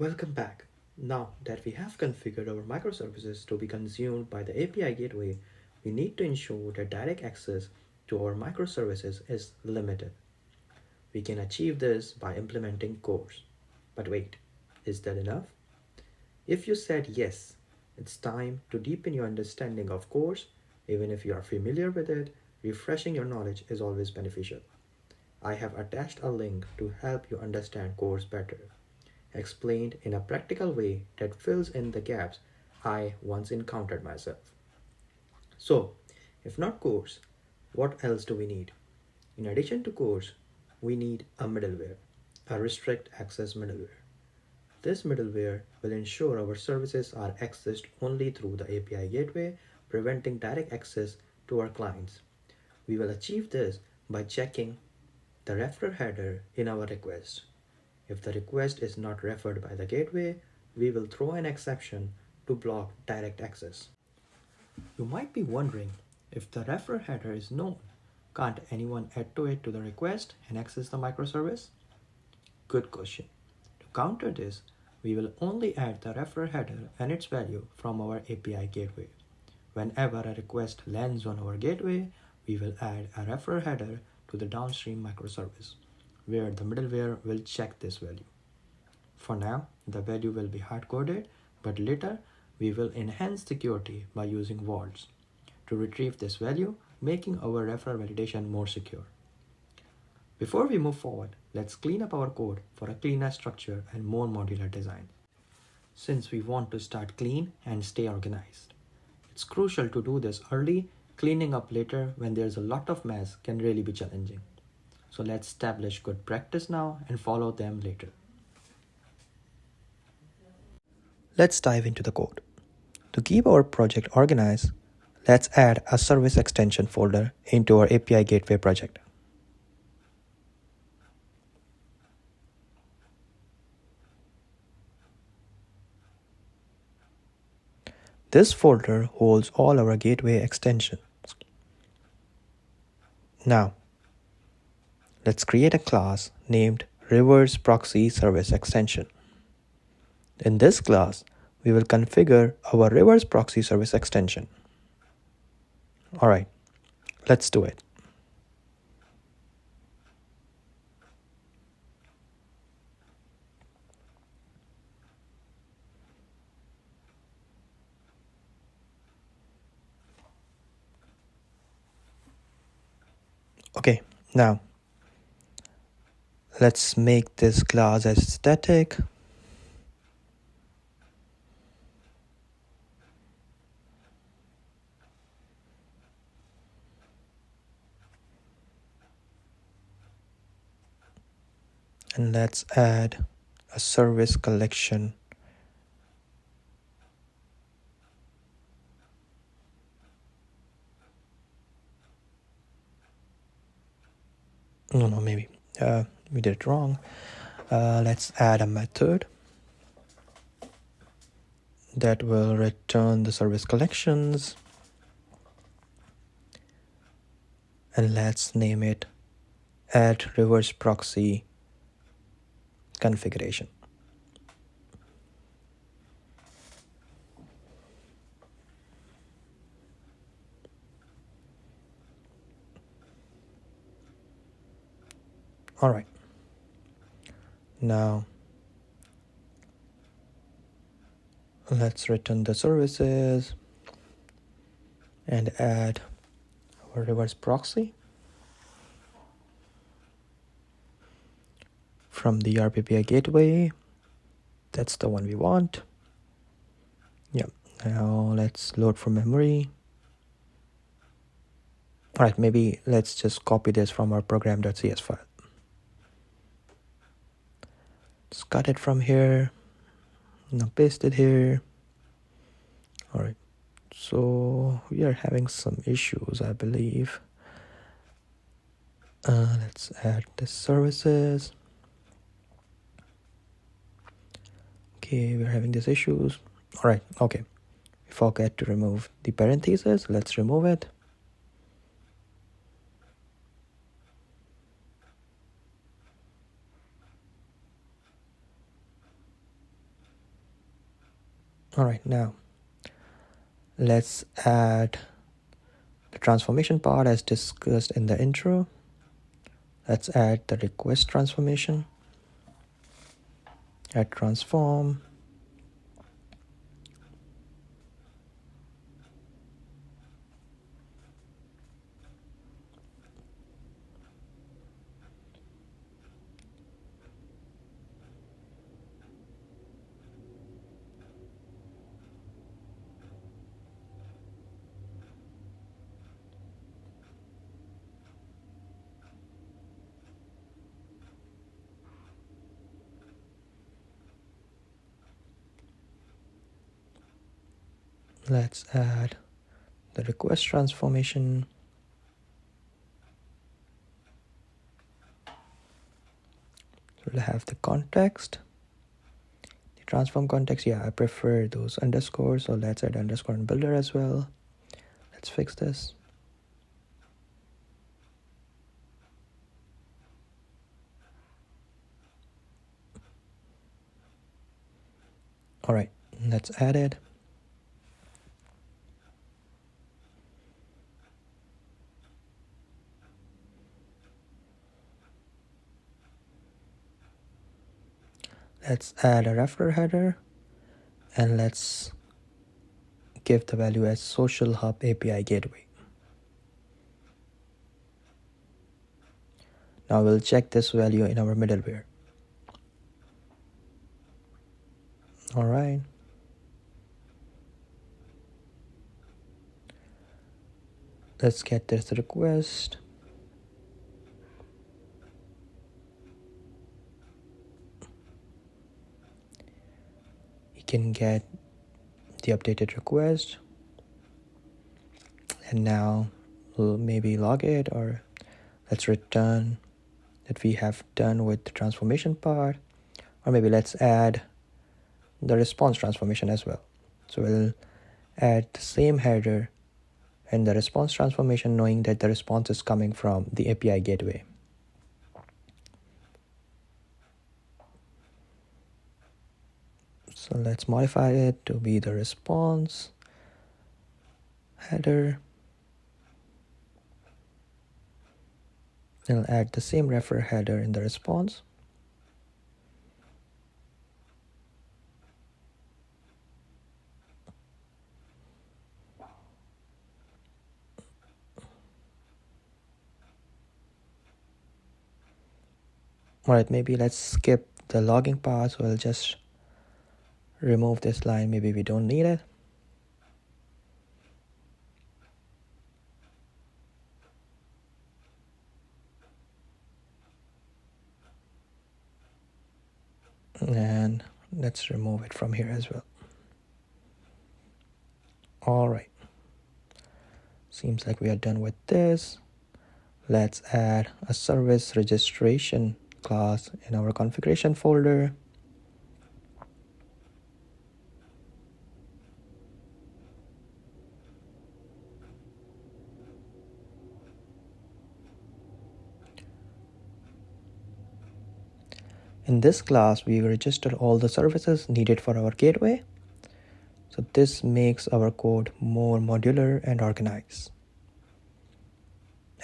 Welcome back. Now that we have configured our microservices to be consumed by the API gateway, we need to ensure that direct access to our microservices is limited. We can achieve this by implementing CORS. But wait, is that enough? If you said yes, it's time to deepen your understanding of CORS. Even if you are familiar with it, refreshing your knowledge is always beneficial. I have attached a link to help you understand CORS better, explained in a practical way that fills in the gaps I once encountered myself. So, if not CORS, what else do we need? In addition to CORS, we need a middleware, a restrict access middleware. This middleware will ensure our services are accessed only through the API gateway, preventing direct access to our clients. We will achieve this by checking the referrer header in our request. If the request is not referred by the gateway, we will throw an exception to block direct access. You might be wondering, if the referrer header is known, can't anyone add to it to the request and access the microservice? Good question. To counter this, we will only add the referrer header and its value from our API gateway. Whenever a request lands on our gateway, we will add a referrer header to the downstream microservice, where the middleware will check this value. For now, the value will be hard-coded, but later we will enhance security by using vaults to retrieve this value, making our referrer validation more secure. Before we move forward, let's clean up our code for a cleaner structure and more modular design. Since we want to start clean and stay organized, it's crucial to do this early. Cleaning up later when there's a lot of mess can really be challenging. So let's establish good practice now and follow them later. Let's dive into the code. To keep our project organized, let's add a service extension folder into our API Gateway project. This folder holds all our gateway extensions. Now, let's create a class named Reverse Proxy Service Extension. In this class, we will configure our Reverse Proxy Service extension. Alright, let's do it. Okay, now let's make this class as static. And let's add a service collection. No, maybe we did it wrong. Let's add a method that will return the service collections. And let's name it add reverse proxy configuration. All right. Now let's return the services and add our reverse proxy from the YARP API gateway. That's the one we want. Yeah. Now let's load from memory. All right, maybe let's just copy this from our program.cs file. Let's cut it from here. Now paste it here. All right. So we are having some issues, I believe. Let's add the services. Okay, we're having these issues. All right, okay. We forgot to remove the parentheses. Let's remove it. All right, now let's add the transformation part as discussed in the intro. Let's add the request transformation. Add transform. Let's add the request transformation. We'll have the context. The transform context, yeah, I prefer those underscores, so let's add underscore in builder as well. Let's fix this. All right, let's add it. Let's add a referrer header, and let's give the value as social hub API gateway. Now we'll check this value in our middleware. All right. Let's get this request. You can get the updated request. And now we'll maybe log it, or let's return that we have done with the transformation part, or maybe let's add the response transformation as well. So we'll add the same header and the response transformation, knowing that the response is coming from the API gateway. So let's modify it to be the response header. And I'll add the same referrer header in the response. All right, maybe let's skip the logging part. So I'll just remove this line. Maybe we don't need it. And let's remove it from here as well. All right. Seems like we are done with this. Let's add a service registration class in our configuration folder. In this class, we register all the services needed for our gateway. So this makes our code more modular and organized.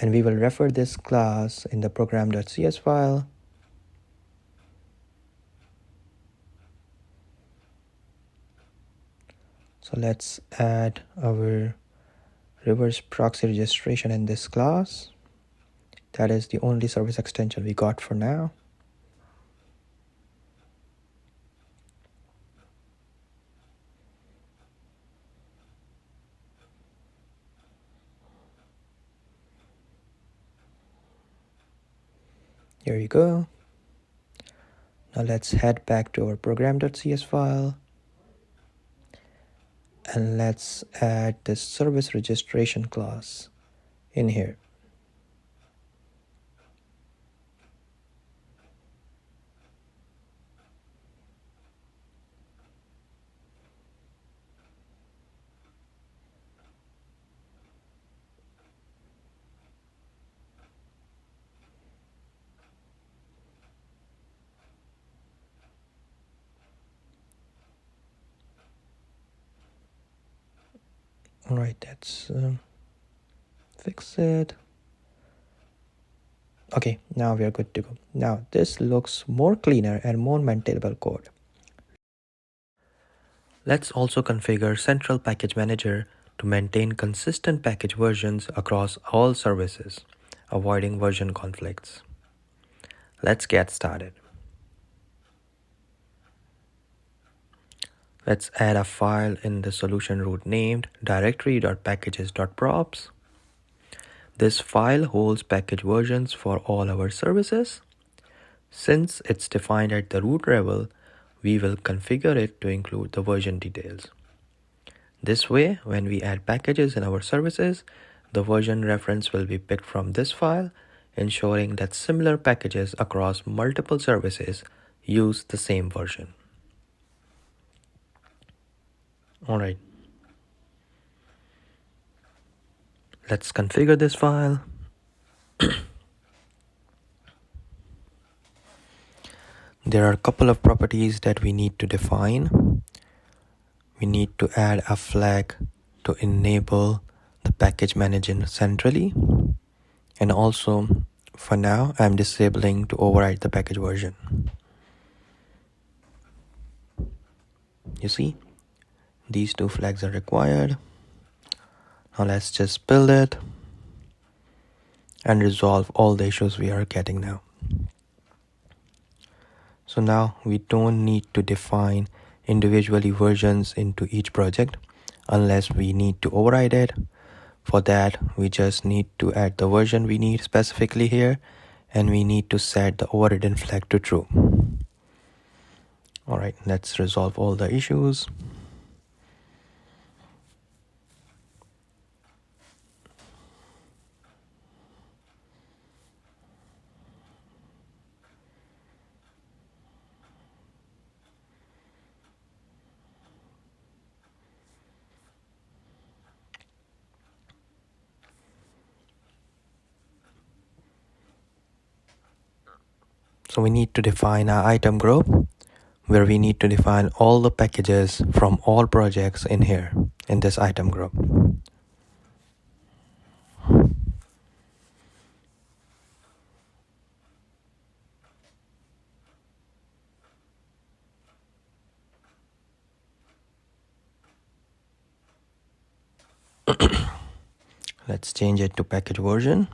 And we will refer this class in the program.cs file. So let's add our reverse proxy registration in this class. That is the only service extension we got for now. Here you go. Now let's head back to our program.cs file. And let's add this service registration class in here. All right, let's fix it. Okay, now we are good to go. Now this looks more cleaner and more maintainable code. Let's also configure Central Package Manager to maintain consistent package versions across all services, avoiding version conflicts. Let's get started. Let's add a file in the solution root named directory.packages.props. This file holds package versions for all our services. Since it's defined at the root level, we will configure it to include the version details. This way, when we add packages in our services, the version reference will be picked from this file, ensuring that similar packages across multiple services use the same version. All right. Let's configure this file. There are a couple of properties that we need to define. We need to add a flag to enable the package manager centrally. And also, for now, I'm disabling to override the package version. You see, these two flags are required. Now let's just build it and resolve all the issues we are getting now. So now we don't need to define individually versions into each project unless we need to override it. For that, we just need to add the version we need specifically here, and we need to set the overridden flag to true. All right, let's resolve all the issues. So we need to define our item group where we need to define all the packages from all projects in here, in this item group. Let's change it to package version.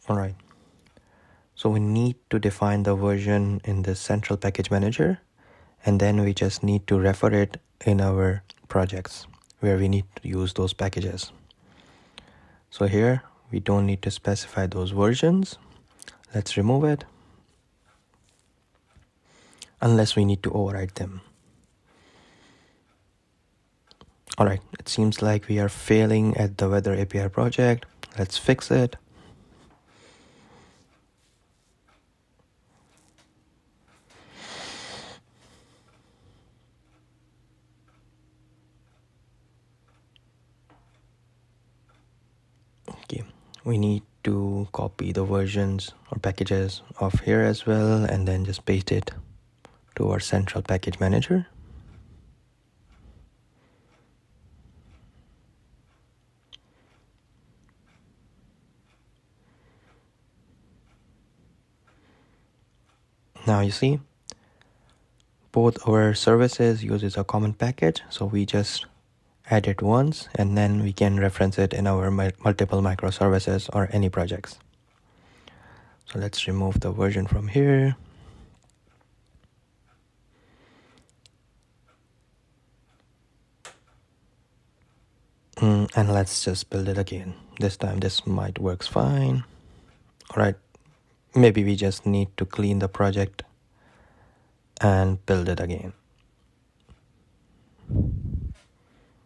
All right. So we need to define the version in the central package manager, and then we just need to refer it in our projects where we need to use those packages. So here we don't need to specify those versions. Let's remove it unless we need to override them. All right, it seems like we are failing at the weather API project. Let's fix it. Okay, we need to copy the versions or packages of here as well, and then just paste it to our central package manager. Now you see, both our services uses a common package, so we just add it once and then we can reference it in our multiple microservices or any projects. So let's remove the version from here. And let's just build it again. This time this might works fine. All right, maybe we just need to clean the project and build it again.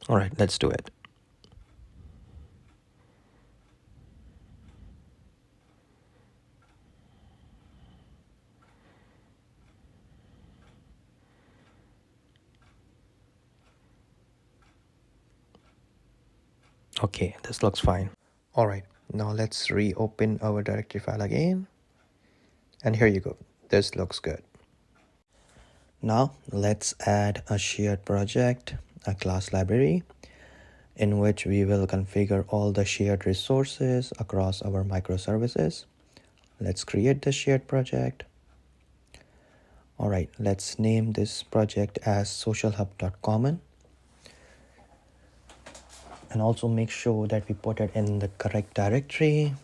All right, let's do it. Okay, this looks fine. All right, now let's reopen our directory file again. And here you go. This looks good. Now let's add a shared project, a class library, in which we will configure all the shared resources across our microservices. Let's create the shared project. All right, let's name this project as socialhub.common. And also make sure that we put it in the correct directory.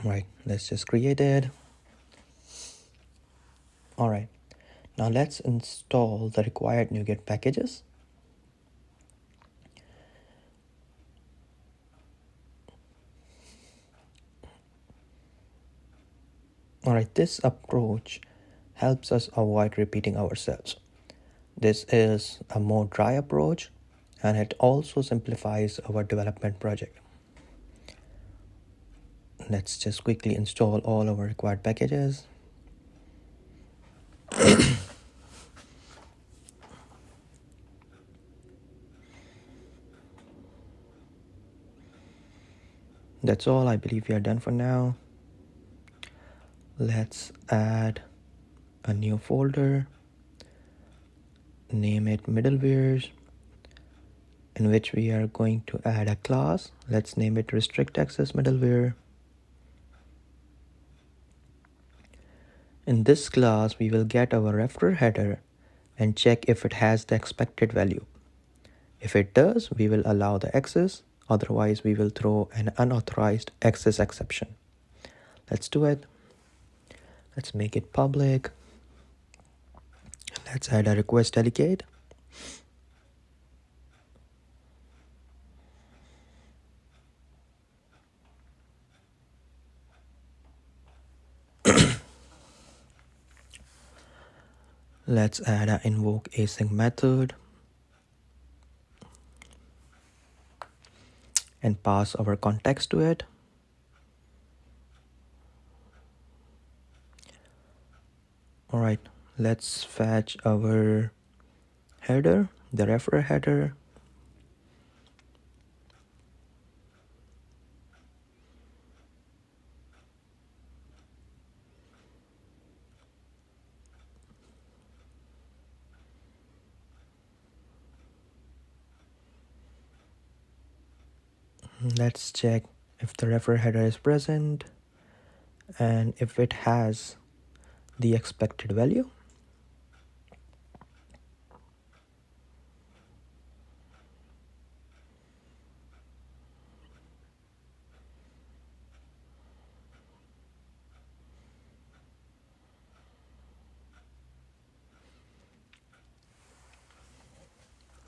All right, let's just create it. All right, now let's install the required NuGet packages. All right, this approach helps us avoid repeating ourselves. This is a more dry approach, and it also simplifies our development project. Let's just quickly install all our required packages. That's all. I believe we are done for now. Let's add a new folder, name it middlewares, in which we are going to add a class. Let's name it Restrict Access Middleware. In this class, we will get our referrerheader and check if it has the expected value. If it does, we will allow the access. Otherwise, we will throw an unauthorized access exception. Let's do it. Let's make it public. Let's add a request delegate. Let's add an invoke async method and pass our context to it. All right, let's fetch our header, the referrer header. Let's check if the referrer header is present and if it has the expected value.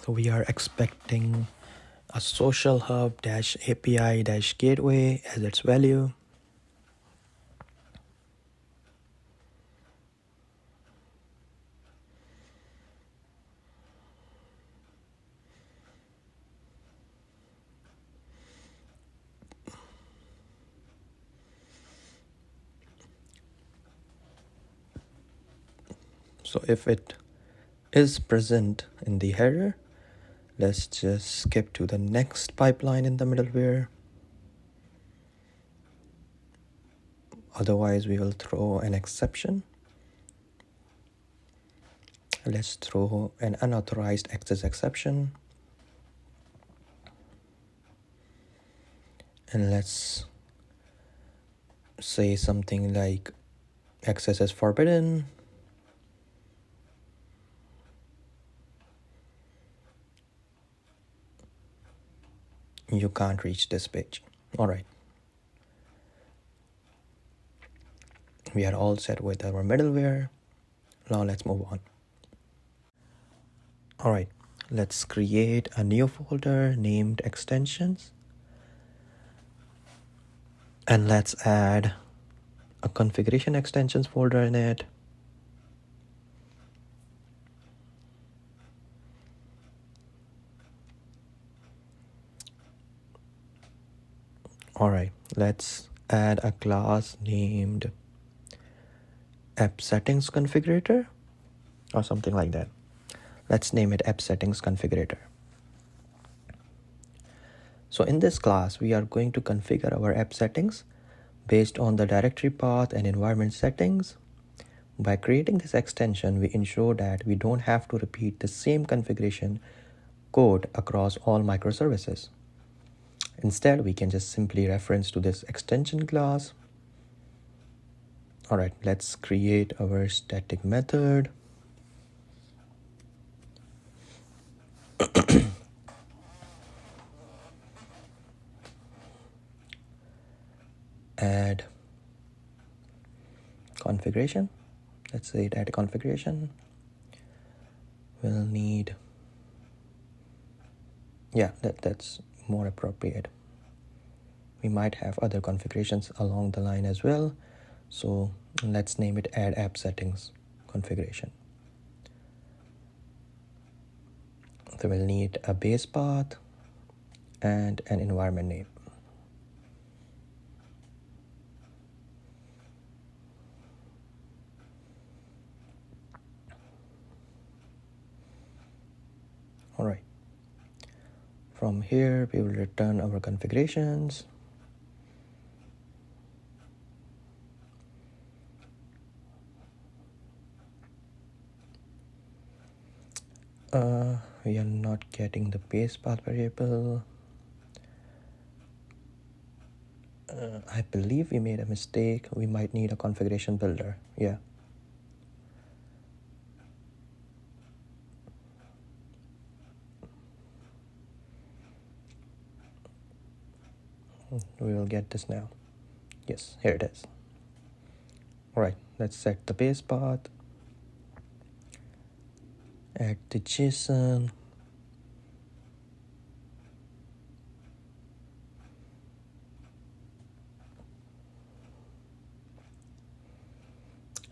So we are expecting a social hub-api-gateway as its value. So if it is present in the header, let's just skip to the next pipeline in the middleware. Otherwise, we will throw an exception. Let's throw an unauthorized access exception. And let's say something like access is forbidden. You can't reach this page. All right. We are all set with our middleware. Now let's move on. All right, let's create a new folder named extensions. And let's add a configuration extensions folder in it. All right, let's add a class named app settings configurator or something like that. Let's name it app settings configurator. So in this class, we are going to configure our app settings based on the directory path and environment settings. By creating this extension, we ensure that we don't have to repeat the same configuration code across all microservices. Instead, we can just simply reference to this extension class. All right, let's create our static method. Add configuration. Let's say add configuration. We'll need, yeah, that's more appropriate. We might have other configurations along the line as well. So let's name it add app settings configuration. So we'll need a base path and an environment name. All right. From here, we will return our configurations. We are not getting the base path variable. I believe we made a mistake. We might need a configuration builder. Yeah. We will get this now. Yes, here it is. All right, let's set the base path. Add the JSON.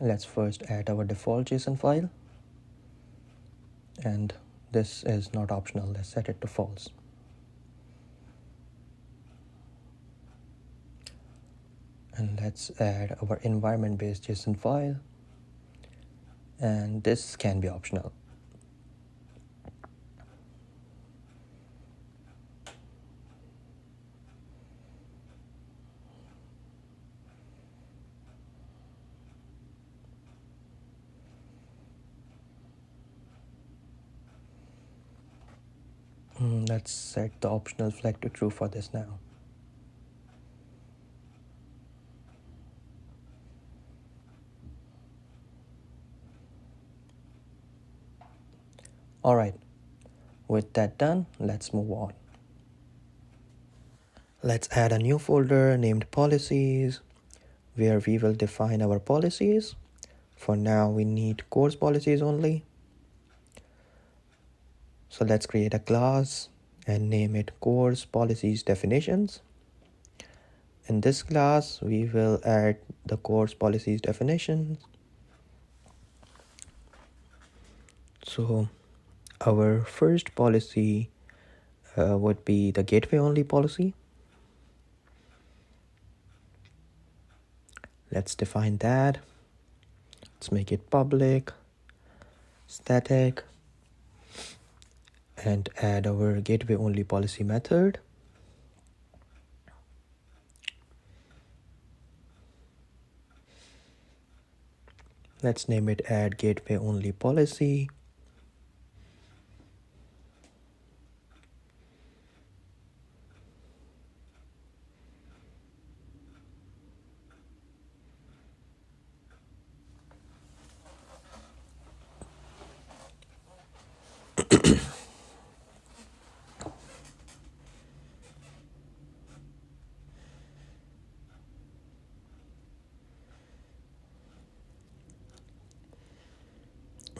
Let's first add our default JSON file. And this is not optional. Let's set it to false. And let's add our environment-based JSON file. And this can be optional. Let's set the optional flag to true for this now. All right, with that done, let's move on. Let's add a new folder named policies, where we will define our policies. For now, we need CORS policies only. So let's create a class and name it CORS policies definitions. In this class, we will add the CORS policies definitions. So our first policy would be the gateway only policy. Let's define that. Let's make it public, static, and add our gateway only policy method. Let's name it add gateway only policy.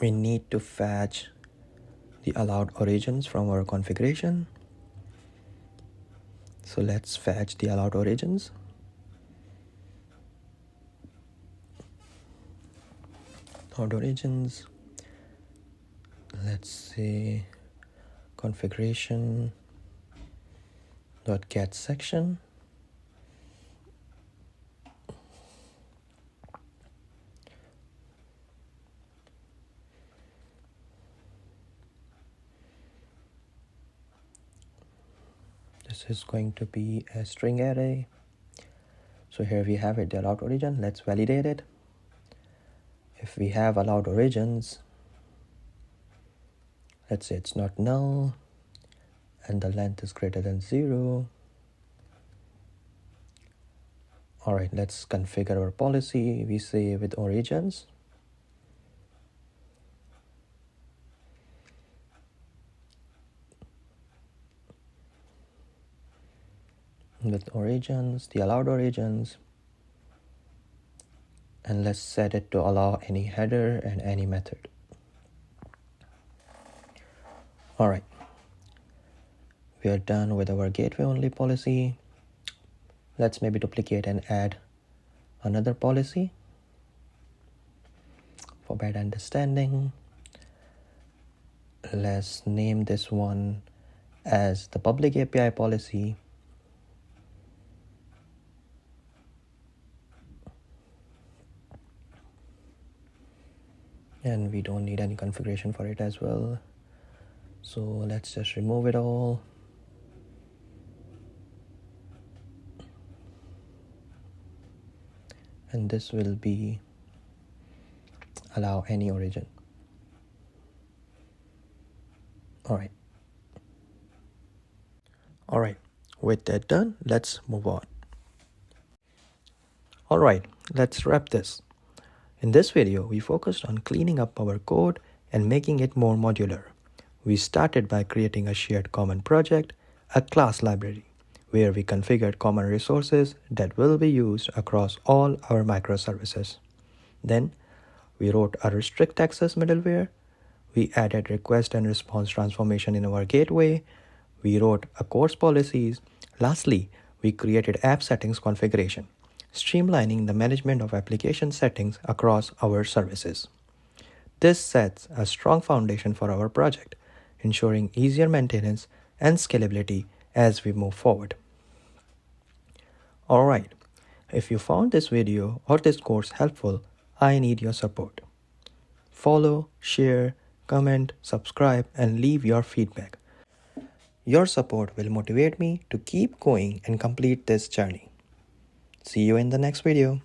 We need to fetch the allowed origins from our configuration. So let's fetch the allowed origins. Allowed origins. Let's say configuration dot get section. this is going to be a string array. So here we have it, the allowed origin. Let's validate it. If we have allowed origins, let's say it's not null and the length is greater than 0. All right, let's configure our policy. We say with origins. With origins, the allowed origins, and let's set it to allow any header and any method. All right, we are done with our gateway only policy. Let's maybe duplicate and add another policy for better understanding. Let's name this one as the public API policy. And we don't need any configuration for it as well. So let's just remove it all. And this will be allow any origin. All right, with that done, let's move on. All right, let's wrap this. In this video, we focused on cleaning up our code and making it more modular. We started by creating a shared common project, a class library, where we configured common resources that will be used across all our microservices. Then, we wrote a restrict access middleware. We added request and response transformation in our gateway. We wrote a CORS policies. Lastly, we created app settings configuration, streamlining the management of application settings across our services. This sets a strong foundation for our project, ensuring easier maintenance and scalability as we move forward. All right, if you found this video or this course helpful, I need your support. Follow, share, comment, subscribe, and leave your feedback. Your support will motivate me to keep going and complete this journey. See you in the next video.